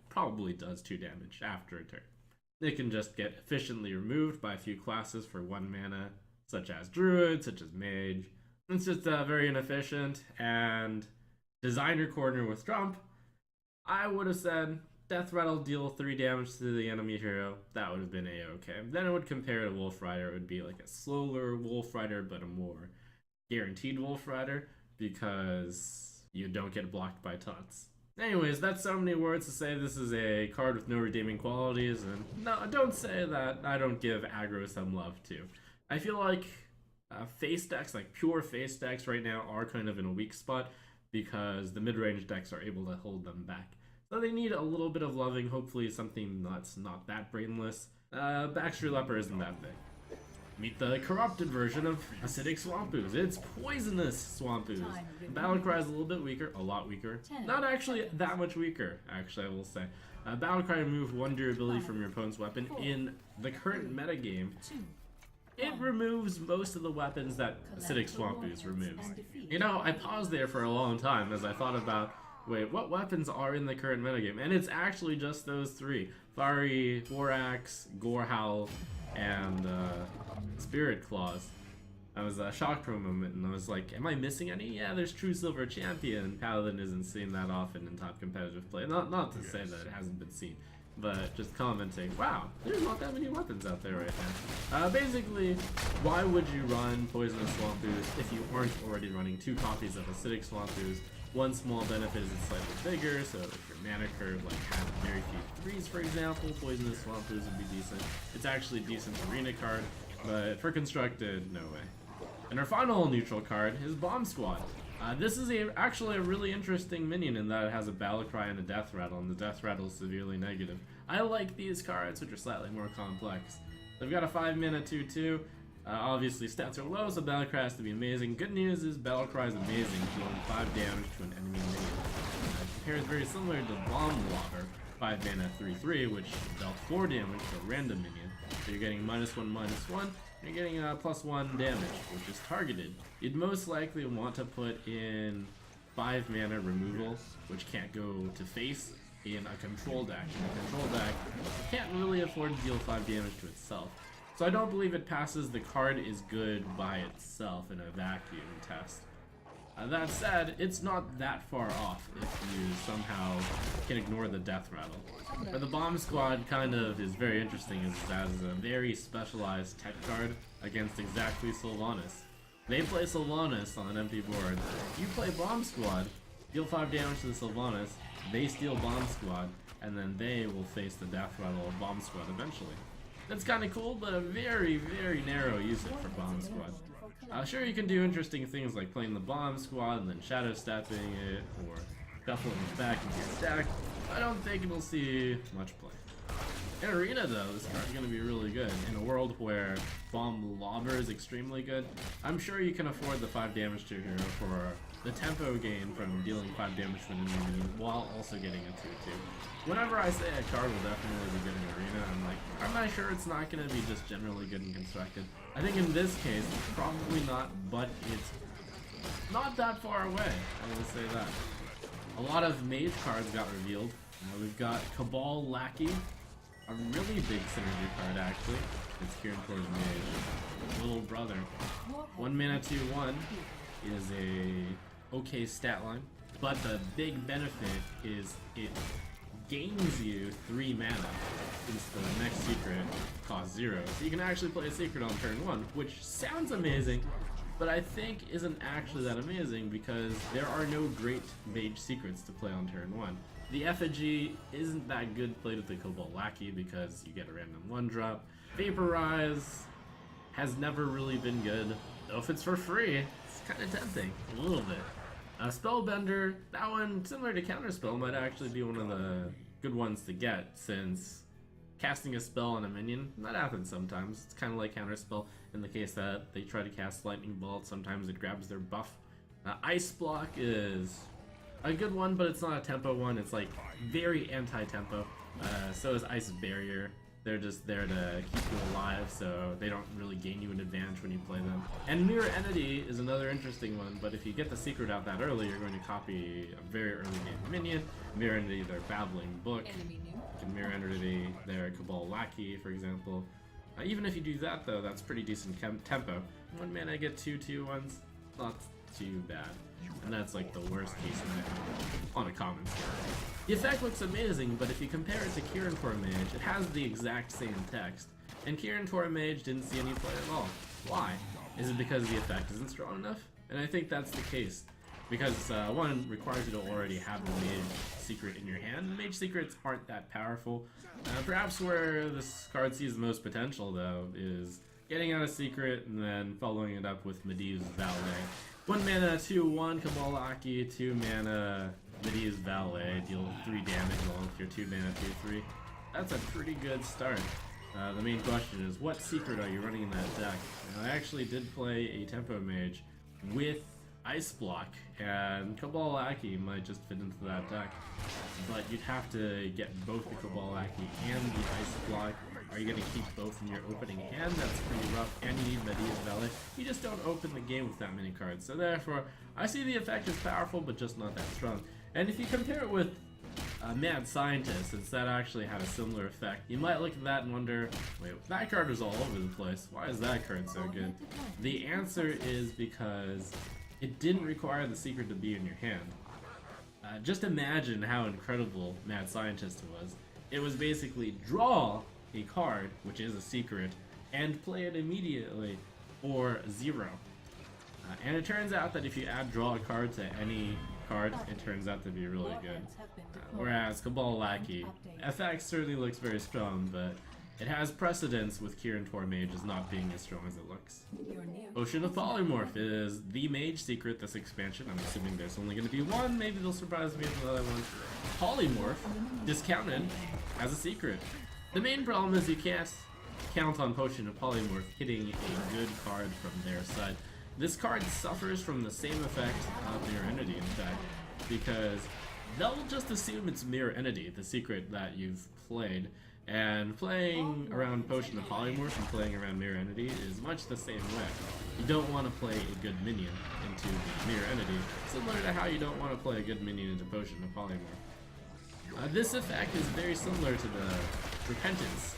probably does 2 damage after a turn. It can just get efficiently removed by a few classes for 1 mana, such as Druid, such as Mage. It's just very inefficient, and Designer Corner with Trump, I would have said Death Rattle deal 3 damage to the enemy hero. That would have been a-okay. Then it would compare to Wolf Rider. It would be like a slower Wolf Rider, but a more guaranteed Wolf Rider, because you don't get blocked by taunts. Anyways, that's so many words to say this is a card with no redeeming qualities, and no, don't say that I don't give aggro some love too. I feel like face decks, like pure face decks right now, are kind of in a weak spot because the mid-range decks are able to hold them back. So they need a little bit of loving, hopefully something that's not that brainless. Backstreet Leper isn't that big. Meet the corrupted version of Acidic Swamp Ooze. It's poisonous Swamp Ooze. Battle Cry is a little bit weaker, a lot weaker. Not actually that much weaker, actually, I will say. Battle Cry removes 1 durability from your opponent's weapon. In the current metagame, it removes most of the weapons that Acidic Swamp Ooze removes. You know, I paused there for a long time as I thought about, wait, what weapons are in the current metagame? And it's actually just those 3. Fiery, Borax, Gorehowl, and Spirit Claws. I was shocked for a moment and I was like, am I missing any? Yeah, there's True Silver Champion. Paladin isn't seen that often in top competitive play. Not to say that it hasn't been seen, but just commenting, wow, there's not that many weapons out there right now. Basically, why would you run Poisonous Swamp Ooze if you aren't already running 2 copies of Acidic Swamp Ooze? One small benefit is it's slightly bigger, so if your mana curve like had very few 3s, for example, Poisonous Swamp Ooze would be decent. It's actually a decent arena card, but for constructed, no way. And our final neutral card is Bomb Squad. This is actually a really interesting minion in that it has a Battle Cry and a Death Rattle, and the Death Rattle is severely negative. I like these cards, which are slightly more complex. They've got a 5 mana 2/2. Obviously stats are low, so Battle Cry has to be amazing. Good news is Battle Cry is amazing, dealing 5 damage to an enemy minion. It compares very similar to Bomb Lobber, 5 mana 3/3, which dealt 4 damage to a random minion. So you're getting -1/-1, you're getting +1 damage, which is targeted. You'd most likely want to put in 5 mana removal, which can't go to face, in a control deck. In a control deck, can't really afford to deal 5 damage to itself. So I don't believe it passes the card is good by itself in a vacuum test. That said, it's not that far off if you somehow can ignore the Death Rattle. But the Bomb Squad kind of is very interesting as a very specialized tech card against exactly Sylvanas. They play Sylvanas on an empty board. You play Bomb Squad, deal 5 damage to the Sylvanas, they steal Bomb Squad, and then they will face the Death Rattle of Bomb Squad eventually. That's kind of cool, but a very, very narrow usage for Bomb Squad. Sure, you can do interesting things like playing the Bomb Squad and then Shadow Stepping it, or shuffling it back into your deck. I don't think it'll see much play. In Arena though, this card's going to be really good. In a world where Bomb Lobber is extremely good, I'm sure you can afford the 5 damage to your hero for the tempo gain from dealing 5 damage to an enemy while also getting a 2/2. Whenever I say a card will definitely be good in Arena, I'm not sure it's not going to be just generally good and constructed. I think in this case, probably not, but it's not that far away, I will say that. A lot of Mage cards got revealed. We've got Cabal Lackey, a really big synergy card actually. It's geared towards Mage. Little Brother. 1 mana 2/1 is a okay stat line, but the big benefit is it gains you 3 mana since the next secret costs 0. So you can actually play a secret on turn 1, which sounds amazing, but I think isn't actually that amazing because there are no great mage secrets to play on turn 1. The Effigy isn't that good played with the Cobalt Lackey because you get a random 1-drop. Vaporize has never really been good, though if it's for free, it's kind of tempting, a little bit. Spellbender, that one, similar to Counterspell, might actually be one of the good ones to get, since casting a spell on a minion, that happens sometimes. It's kind of like Counterspell in the case that they try to cast Lightning Bolt, sometimes it grabs their buff. Ice Block is a good one, but it's not a tempo one, it's like very anti-tempo. So is Ice Barrier. They're just there to keep you alive, so they don't really gain you an advantage when you play them. And Mirror Entity is another interesting one, but if you get the secret out that early, you're going to copy a very early game minion. Mirror Entity, their Babbling Book. You can Mirror Entity their Cabal Lackey, for example. Even if you do that, though, that's pretty decent tempo. 1 mana, get 2/2/1s, not too bad. And that's like the worst case scenario on a common scale. The effect looks amazing, but if you compare it to Kirin Tor Mage, it has the exact same text. And Kirin Tor Mage didn't see any play at all. Why? Is it because the effect isn't strong enough? And I think that's the case. Because one, requires you to already have a Mage Secret in your hand. Mage Secrets aren't that powerful. Perhaps where this card sees the most potential, though, is getting out a secret and then following it up with Medivh's Valet. 1 mana, 2/1 Cabal Lackey, 2 mana Medivh's Valet, deal 3 damage along with your 2 mana 2/3. That's a pretty good start. The main question is, what secret are you running in that deck? Now, I actually did play a Tempo Mage with Ice Block, and Cabal Lackey might just fit into that deck. But you'd have to get both the Cabal Lackey and the Ice Block. Are you going to keep both in your opening hand? That's pretty rough, and you need Medivh's Valet. You just don't open the game with that many cards. So therefore, I see the effect is powerful, but just not that strong. And if you compare it with Mad Scientist, since that actually had a similar effect, you might look at that and wonder, wait, that card was all over the place. Why is that card so good? The answer is because it didn't require the secret to be in your hand. Just imagine how incredible Mad Scientist was. It was basically draw a card, which is a secret, and play it immediately, or 0. And it turns out that if you add draw a card to any card, it turns out to be really good. Whereas Cabal Lackey, FX certainly looks very strong, but it has precedence with Kirin Tor Mage as not being as strong as it looks. Ocean of Polymorph is the mage secret this expansion. I'm assuming there's only going to be one, maybe they'll surprise me with another one. Polymorph, discounted as a secret. The main problem is you can't count on Potion of Polymorph hitting a good card from their side. This card suffers from the same effect of Mirror Entity, in fact, because they'll just assume it's Mirror Entity, the secret that you've played, and playing around Potion of Polymorph and playing around Mirror Entity is much the same way. You don't want to play a good minion into the Mirror Entity, similar to how you don't want to play a good minion into Potion of Polymorph. This effect is very similar to the Repentance,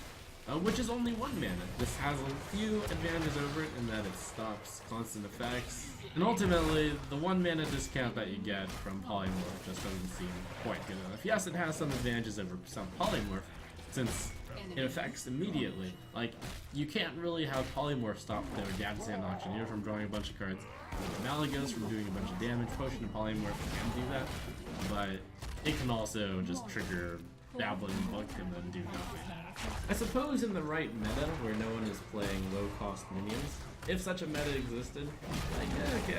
which is only 1 mana. This has a few advantages over it in that it stops constant effects, and ultimately the 1 mana discount that you get from Polymorph just doesn't seem quite good enough. Yes, it has some advantages over some Polymorph, since it affects immediately. Like, you can't really have Polymorph stop their Dad's Hand Auctioneer from drawing a bunch of cards, Malagos from doing a bunch of damage. Potion of Polymorph can do that, but it can also just trigger Babbling Book and then do nothing. I suppose in the right meta, where no one is playing low-cost minions, if such a meta existed,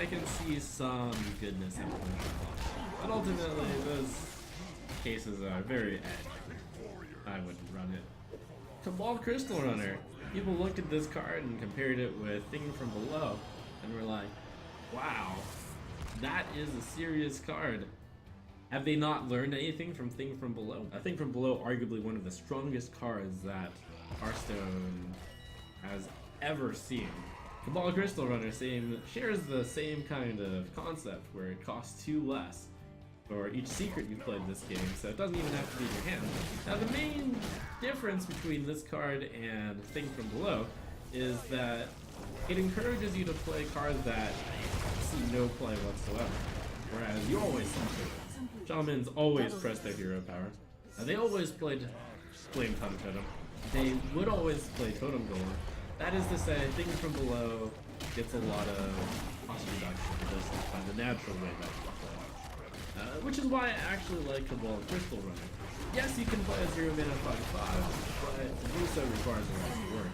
I can see some goodness in it. But ultimately, those cases are very edgy. I wouldn't run it. Cabal Crystal Runner. People looked at this card and compared it with Thing from Below, and were like, wow, that is a serious card. Have they not learned anything from Thing from Below? Thing from Below, arguably one of the strongest cards that Hearthstone has ever seen. Cabal Crystal Runner shares the same kind of concept, where it costs 2 less for each secret you played this game, so it doesn't even have to be in your hand. Now, the main difference between this card and Thing from Below is that it encourages you to play cards that see no play whatsoever, whereas you always saw it. Shamans always press their hero power. They always played Flame Tongue Totem. They would always play Totem Golem. That is to say, Things from Below gets a lot of cost reduction just by the natural way that you play. Which is why I actually like Cabal Crystal Runner. Yes, you can play a 0 mana 5/5, but to do so requires a lot of work.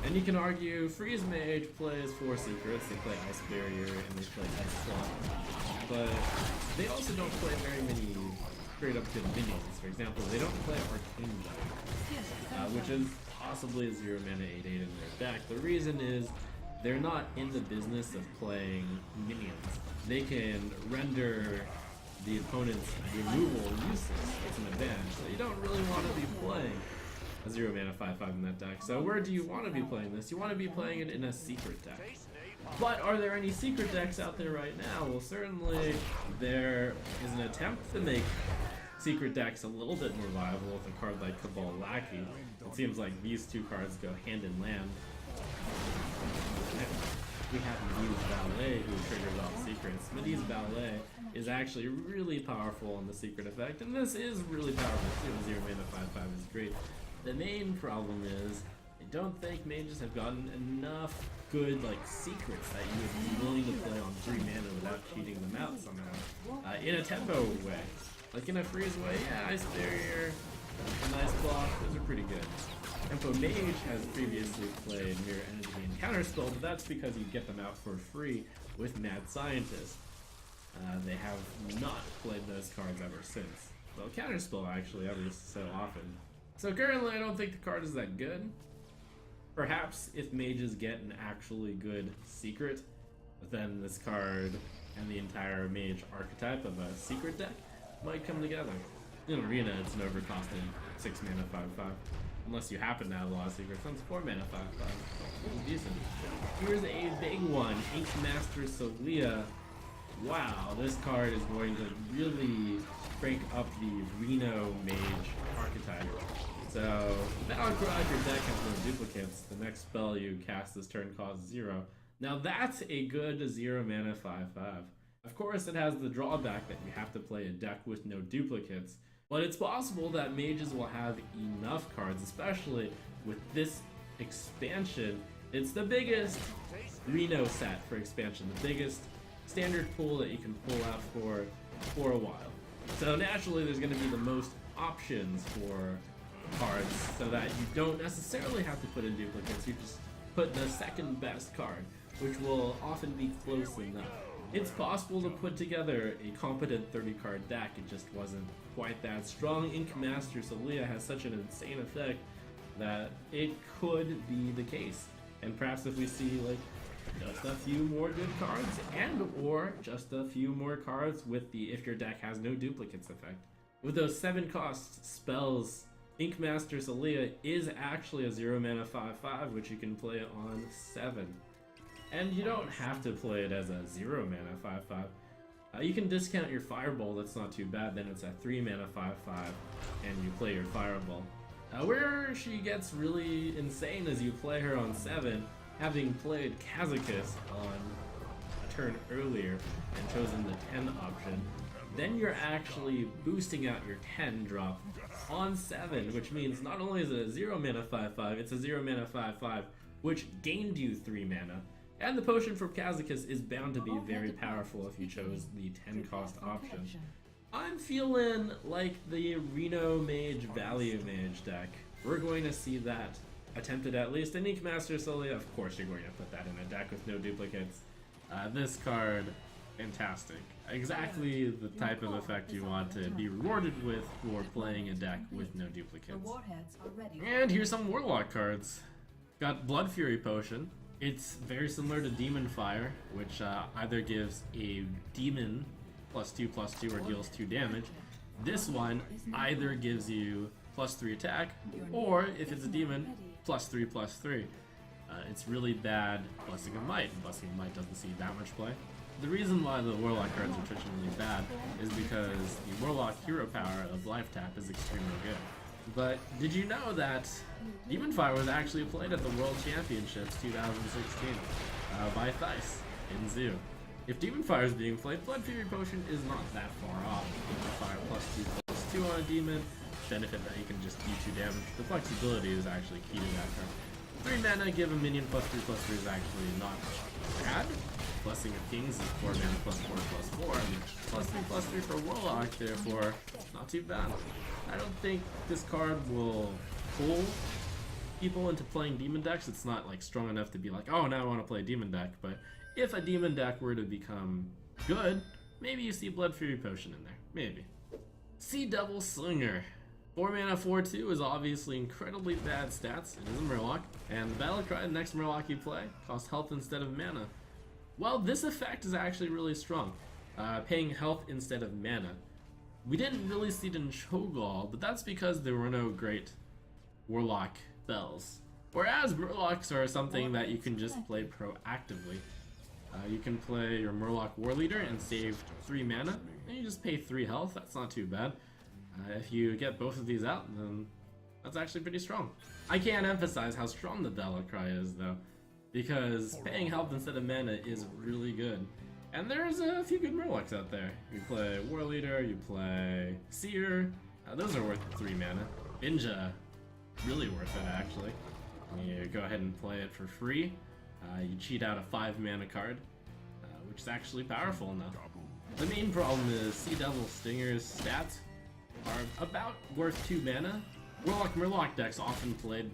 And you can argue Freeze Mage plays 4 secrets, they play Ice Barrier, and they play Ice Swap. But they also don't play very many straight up good minions. For example, they don't play Arcane Giant, which is possibly a 0 mana 8/8 in their deck. The reason is they're not in the business of playing minions. They can render the opponent's removal useless. It's an advantage that you don't really want to be playing. a 0 mana 5/5 in that deck. So where do you want to be playing this? You want to be playing it in a secret deck. But are there any secret decks out there right now? Well, certainly there is an attempt to make secret decks a little bit more viable with a card like Cabal Lackey. It seems like these two cards go hand in hand. We have Medivh's Valet, who triggers off secrets. Medivh's Valet is actually really powerful on the secret effect, and this is really powerful too. 0 mana 5/5 is great. The main problem is, I don't think mages have gotten enough good secrets that you would be willing to play on 3 mana without cheating them out somehow. In a tempo way. Like in a freeze way, yeah, Ice Barrier, a nice block, those are pretty good. Tempo Mage has previously played Mirror Energy and Counterspell, but that's because you get them out for free with Mad Scientist. They have not played those cards ever since. Well, Counterspell actually ever so often. So currently I don't think the card is that good. Perhaps if mages get an actually good secret, then this card and the entire mage archetype of a secret deck might come together. In Arena, it's an overcosted 6 mana 5/5. Unless you happen to have a lot of secrets, that's 4 mana 5/5. It's decent. Here's a big one, Ink Master Solia. Wow, this card is going to really crank up the Reno mage archetype. So, Battlecry, if your deck has no duplicates, the next spell you cast this turn costs 0. Now that's a good 0 mana 5/5. Of course, it has the drawback that you have to play a deck with no duplicates, but it's possible that mages will have enough cards, especially with this expansion. It's the biggest Reno set for expansion, the biggest standard pool that you can pull out for a while. So naturally, there's going to be the most options for cards, so that you don't necessarily have to put in duplicates. You just put the second best card, which will often be close enough. It's possible to put together a competent 30-card deck, it just wasn't quite that strong. Ink Master Solia has such an insane effect that it could be the case. And perhaps if we see just a few more good cards, and or just a few more cards with the if your deck has no duplicates effect. With those 7-cost spells, Ink Master Solia is actually a 0 mana 5/5, which you can play on 7. And you don't have to play it as a 0 mana 5/5. You can discount your Fireball, that's not too bad, then it's a 3 mana 5/5, and you play your Fireball. Where she gets really insane is you play her on 7, having played Kazakus on a turn earlier and chosen the 10 option. Then you're actually boosting out your 10 drop on 7, which means not only is it a 0 mana 5/5, it's a 0 mana 5/5, which gained you 3 mana. And the potion from Kazakus is bound to be very powerful if you chose the 10-cost option. I'm feeling like the Reno Mage Value Mage deck. We're going to see that attempted at least. And Ink Master Solia, of course you're going to put that in a deck with no duplicates. This card, fantastic. Exactly the type of effect you want to be rewarded with for playing a deck with no duplicates. And here's some Warlock cards. Got Blood Fury Potion. It's very similar to Demon Fire, which either gives a demon +2/+2 or deals 2 damage. This one either gives you +3 attack, or if it's a demon, +3/+3. It's really bad Blessing of Might, and Blessing of Might doesn't see that much play. The reason why the Warlock cards are traditionally bad is because the Warlock hero power of Life Tap is extremely good. But did you know that Demon Fire was actually played at the World Championships 2016 by Theiss in Zoo? If Demon Fire is being played, Blood Fury Potion is not that far off. Demon Fire +2/+2 on a demon, benefit that you can just do 2 damage. The flexibility is actually key to that card. 3 mana, give a minion +3/+3 is actually not bad. Blessing of Kings is 4 mana +4/+4, and +3/+3 for Warlock, therefore not too bad. I don't think this card will pull people into playing demon decks. It's not strong enough to be like, oh, now I want to play a demon deck. But if a demon deck were to become good, maybe you see Blood Fury Potion in there. Maybe. Sea Devil Slinger. 4 mana 4/2 is obviously incredibly bad stats. It is a Murloc, and the battle cry, the next Murloc you play, costs health instead of mana. Well, this effect is actually really strong, paying health instead of mana. We didn't really see it in Cho'Gall, but that's because there were no great Warlock bells. Whereas Murlocs are something that you can just play proactively. You can play your Murloc War Leader and save 3 mana, and you just pay 3 health. That's not too bad. If you get both of these out, then that's actually pretty strong. I can't emphasize how strong the Battle Cry is, though, because paying health instead of mana is really good. And there's a few good Murlocs out there. You play War Leader, you play Seer, those are worth 3 mana. Binja, really worth it actually. You go ahead and play it for free. You cheat out a 5 mana card, which is actually powerful enough. The main problem is Sea Devil Stinger's stats are about worth 2 mana. Warlock Murloc decks often played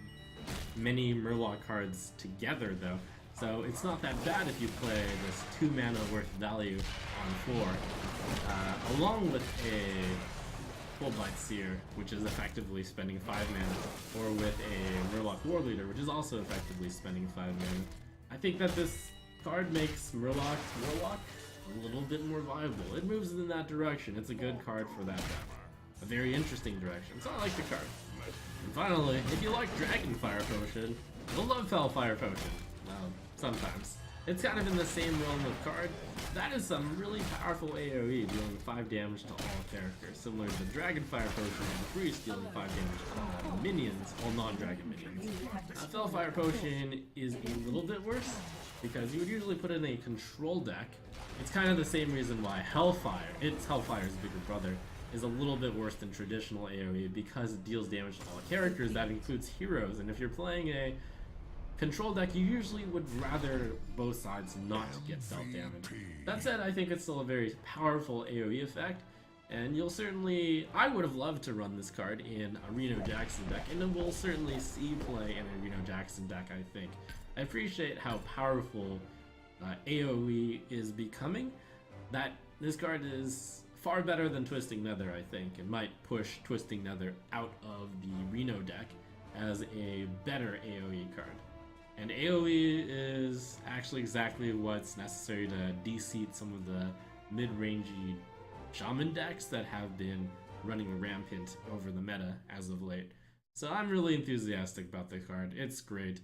many Murloc cards together though, so it's not that bad if you play this 2 mana worth value on 4, along with a Full Blight Seer, which is effectively spending 5 mana, or with a Murloc War Leader, which is also effectively spending 5 mana. I think that this card makes Murloc Warlock a little bit more viable. It moves in that direction. It's a good card for that deck. A very interesting direction, so I like the card. And finally, if you like Dragon Fire Potion, you'll love Hellfire Potion. Sometimes. It's kind of in the same realm of card. That is some really powerful AoE, dealing 5 damage to all characters, similar to Dragonfire Potion and Priest dealing 5 damage to all minions, all non-dragon minions. Hellfire Potion is a little bit worse, because you would usually put in a control deck. It's kind of the same reason why Hellfire, it's Hellfire's bigger brother, is a little bit worse than traditional AoE, because it deals damage to all characters. That includes heroes, and if you're playing a control deck, you usually would rather both sides not get dealt damage. That said, I think it's still a very powerful AoE effect, and you'll certainly, I would have loved to run this card in a Reno Jackson deck, and we'll certainly see play in a Reno Jackson deck, I think. I appreciate how powerful AoE is becoming, that this card is far better than Twisting Nether, I think, and might push Twisting Nether out of the Reno deck as a better AoE card. And AoE is actually exactly what's necessary to de-seat some of the mid-rangey shaman decks that have been running rampant over the meta as of late. So I'm really enthusiastic about the card. It's great.